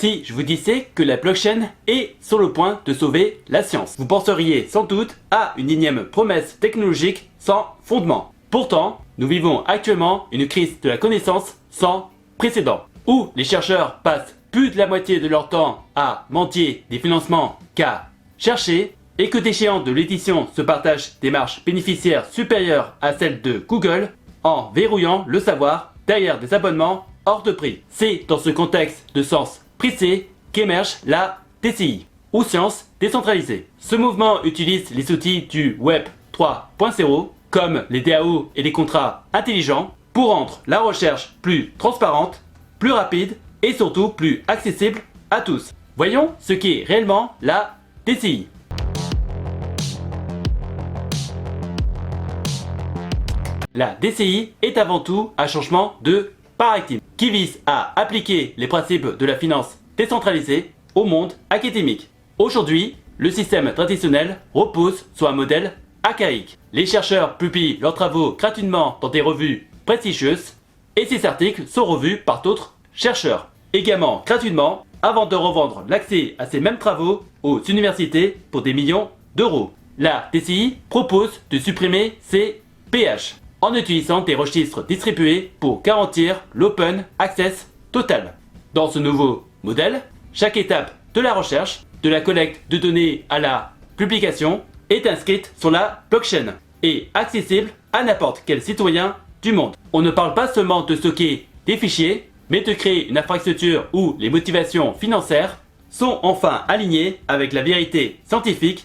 Si je vous disais que la blockchain est sur le point de sauver la science, vous penseriez sans doute à une énième promesse technologique sans fondement. Pourtant, nous vivons actuellement une crise de la connaissance sans précédent, où les chercheurs passent plus de la moitié de leur temps à mendier des financements qu'à chercher, et que des géants de l'édition se partagent des marges bénéficiaires supérieures à celles de Google en verrouillant le savoir derrière des abonnements hors de prix. C'est dans ce contexte de sens pressé qu'émerge la DCI, ou science décentralisée. Ce mouvement utilise les outils du Web 3.0, comme les DAO et les contrats intelligents, pour rendre la recherche plus transparente, plus rapide et surtout plus accessible à tous. Voyons ce qu'est réellement la DCI. La DCI est avant tout un changement de paradigme qui vise à appliquer les principes de la finance décentralisée au monde académique. Aujourd'hui, le système traditionnel repose sur un modèle archaïque. Les chercheurs publient leurs travaux gratuitement dans des revues prestigieuses et ces articles sont revus par d'autres chercheurs, également gratuitement, avant de revendre l'accès à ces mêmes travaux aux universités pour des millions d'euros. La DCI propose de supprimer ces PH en utilisant des registres distribués pour garantir l'open access total. Dans ce nouveau modèle, chaque étape de la recherche, de la collecte de données à la publication, est inscrite sur la blockchain et accessible à n'importe quel citoyen du monde. On ne parle pas seulement de stocker des fichiers, mais de créer une infrastructure où les motivations financières sont enfin alignées avec la vérité scientifique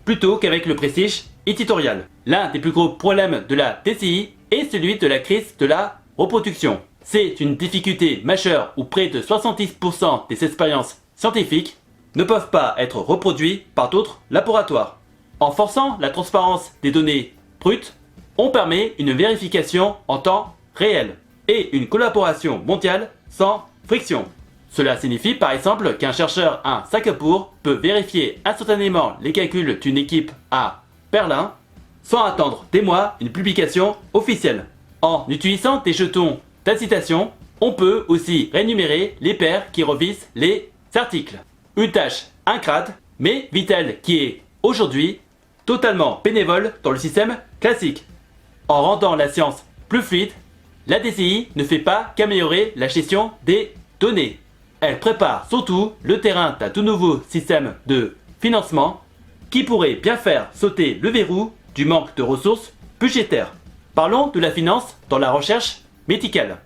plutôt qu'avec le prestige éditorial. L'un des plus gros problèmes de la DCI est celui de la crise de la reproduction. C'est une difficulté majeure où près de 70% des expériences scientifiques ne peuvent pas être reproduites par d'autres laboratoires. En forçant la transparence des données brutes, on permet une vérification en temps réel et une collaboration mondiale sans friction. Cela signifie par exemple qu'un chercheur à Singapour peut vérifier instantanément les calculs d'une équipe à Berlin sans attendre des mois une publication officielle. En utilisant des jetons d'incitation, on peut aussi rémunérer les pairs qui revisent les articles. Une tâche ingrate mais vitale qui est aujourd'hui totalement bénévole dans le système classique. En rendant la science plus fluide, la DCI ne fait pas qu'améliorer la gestion des données. Elle prépare surtout le terrain d'un tout nouveau système de financement qui pourrait bien faire sauter le verrou du manque de ressources budgétaires. Parlons de la finance dans la recherche médicale.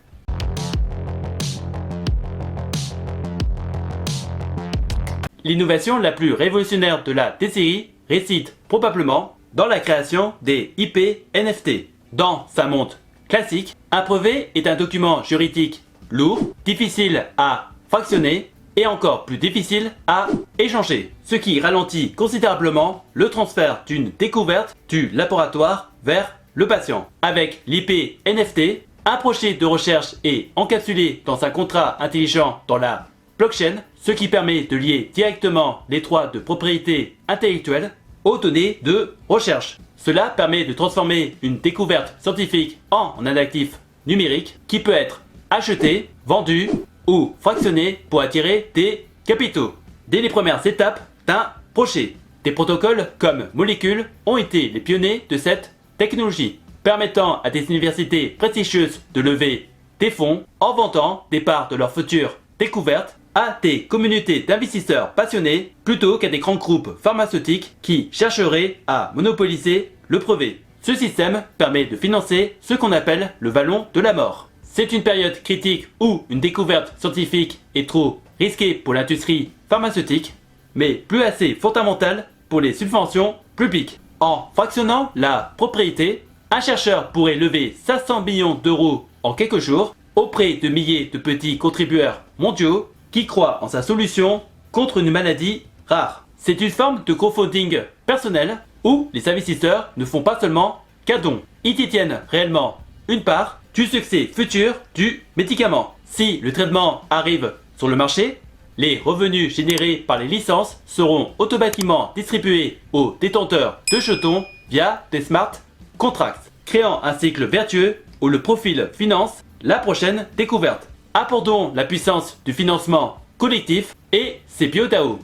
L'innovation la plus révolutionnaire de la DCI réside probablement dans la création des IP NFT. Dans sa monde classique, un brevet est un document juridique lourd, difficile à fractionner et encore plus difficile à échanger, ce qui ralentit considérablement le transfert d'une découverte du laboratoire vers le patient. Avec l'IP NFT, un projet de recherche est encapsulé dans un contrat intelligent dans la blockchain, ce qui permet de lier directement les droits de propriété intellectuelle aux données de recherche. Cela permet de transformer une découverte scientifique en un actif numérique qui peut être acheté, vendu ou fractionné pour attirer des capitaux. Dès les premières étapes d'un projet, des protocoles comme Molecule ont été les pionniers de cette technologie, permettant à des universités prestigieuses de lever des fonds en vendant des parts de leurs futures découvertes à des communautés d'investisseurs passionnés plutôt qu'à des grands groupes pharmaceutiques qui chercheraient à monopoliser le brevet. Ce système permet de financer ce qu'on appelle le vallon de la mort. C'est une période critique où une découverte scientifique est trop risquée pour l'industrie pharmaceutique, mais plus assez fondamentale pour les subventions publiques. En fractionnant la propriété, un chercheur pourrait lever 500 millions d'euros en quelques jours auprès de milliers de petits contributeurs mondiaux qui croient en sa solution contre une maladie rare. C'est une forme de crowdfunding personnel où les investisseurs ne font pas seulement qu'un don, ils détiennent réellement une part du succès futur du médicament. Si le traitement arrive sur le marché, les revenus générés par les licences seront automatiquement distribués aux détenteurs de jetons via des smart contracts, créant un cycle vertueux où le profil finance la prochaine découverte. Abordons la puissance du financement collectif et CPO DAO.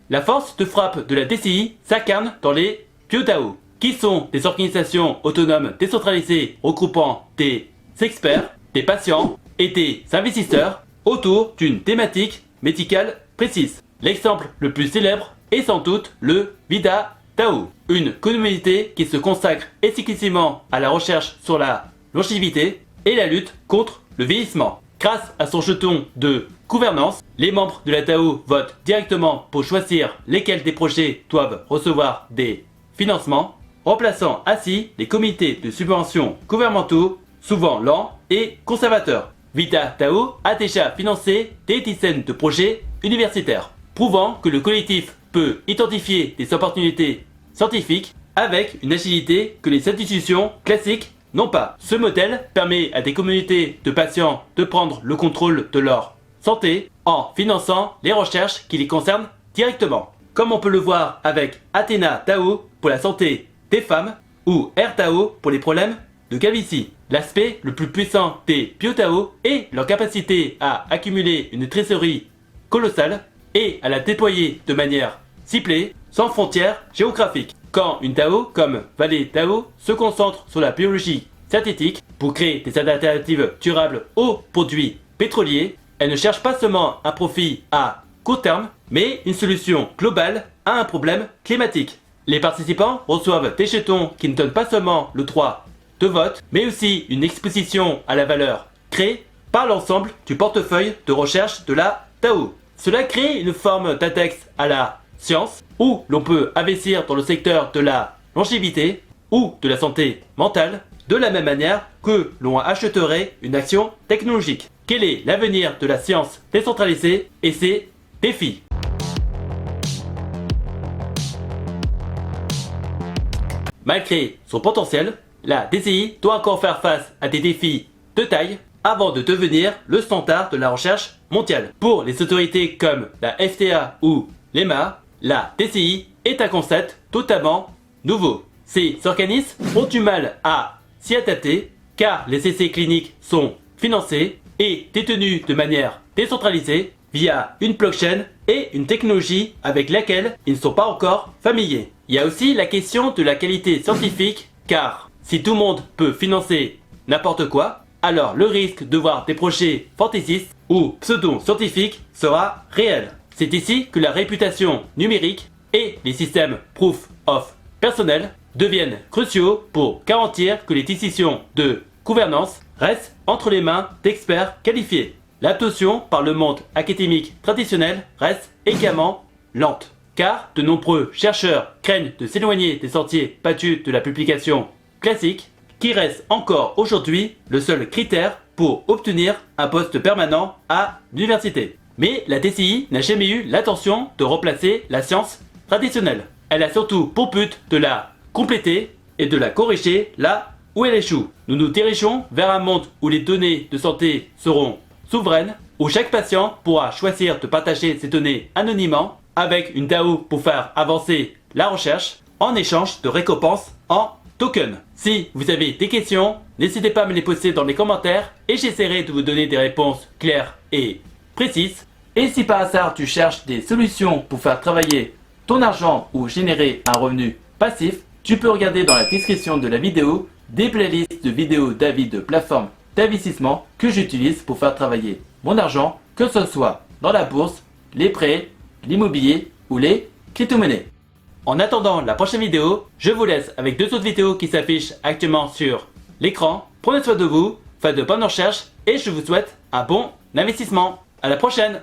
La force de frappe de la DCI s'incarne dans les PioDAO, qui sont des organisations autonomes décentralisées regroupant des experts, des patients et des investisseurs autour d'une thématique médicale précise. L'exemple le plus célèbre est sans doute le Vida DAO, une communauté qui se consacre exclusivement à la recherche sur la longévité et la lutte contre le vieillissement. Grâce à son jeton de gouvernance, les membres de la DAO votent directement pour choisir lesquels des projets doivent recevoir des financements, remplaçant ainsi les comités de subvention gouvernementaux, souvent lents et conservateurs. Vida DAO a déjà financé des dizaines de projets universitaires, prouvant que le collectif peut identifier des opportunités scientifiques avec une agilité que les institutions classiques n'ont pas. Ce modèle permet à des communautés de patients de prendre le contrôle de leur santé en finançant les recherches qui les concernent directement. Comme on peut le voir avec Athena DAO pour la santé des femmes ou AirDAO pour les problèmes de calvitie. L'aspect le plus puissant des PioDAO est leur capacité à accumuler une trésorerie colossale et à la déployer de manière ciblée, sans frontières géographiques. Quand une DAO comme Valley DAO se concentre sur la biologie synthétique pour créer des alternatives durables aux produits pétroliers, elle ne cherche pas seulement un profit à court terme, mais une solution globale à un problème climatique. Les participants reçoivent des jetons qui ne donnent pas seulement le droit de vote, mais aussi une exposition à la valeur créée par l'ensemble du portefeuille de recherche de la DAO. Cela crée une forme d'index à la science où l'on peut investir dans le secteur de la longévité ou de la santé mentale de la même manière que l'on achèterait une action technologique. Quel est l'avenir de la science décentralisée et ses défis? Malgré son potentiel, la DCI doit encore faire face à des défis de taille avant de devenir le standard de la recherche mondiale. Pour les autorités comme la FDA ou l'EMA, la DCI est un concept totalement nouveau. Ces organismes ont du mal à s'y adapter car les essais cliniques sont financés et détenus de manière décentralisée via une blockchain et une technologie avec laquelle ils ne sont pas encore familiers. Il y a aussi la question de la qualité scientifique car si tout le monde peut financer n'importe quoi, alors le risque de voir des projets fantaisistes ou pseudo-scientifiques sera réel. C'est ici que la réputation numérique et les systèmes proof of personnel deviennent cruciaux pour garantir que les décisions de gouvernance restent entre les mains d'experts qualifiés. L'adoption par le monde académique traditionnel reste également lente, car de nombreux chercheurs craignent de s'éloigner des sentiers battus de la publication classique, qui reste encore aujourd'hui le seul critère pour obtenir un poste permanent à l'université. Mais la DCI n'a jamais eu l'intention de remplacer la science traditionnelle. Elle a surtout pour but de la compléter et de la corriger là où elle échoue. Nous nous dirigeons vers un monde où les données de santé seront souveraines, où chaque patient pourra choisir de partager ses données anonymement avec une DAO pour faire avancer la recherche en échange de récompenses en tokens. Si vous avez des questions, n'hésitez pas à me les poster dans les commentaires et j'essaierai de vous donner des réponses claires et précises. Et si par hasard tu cherches des solutions pour faire travailler ton argent ou générer un revenu passif, tu peux regarder dans la description de la vidéo des playlists de vidéos d'avis de plateformes d'investissement que j'utilise pour faire travailler mon argent, que ce soit dans la bourse, les prêts, l'immobilier ou les crypto-monnaies. En attendant la prochaine vidéo, je vous laisse avec deux autres vidéos qui s'affichent actuellement sur l'écran. Prenez soin de vous, faites de bonnes recherches et je vous souhaite un bon investissement. À la prochaine!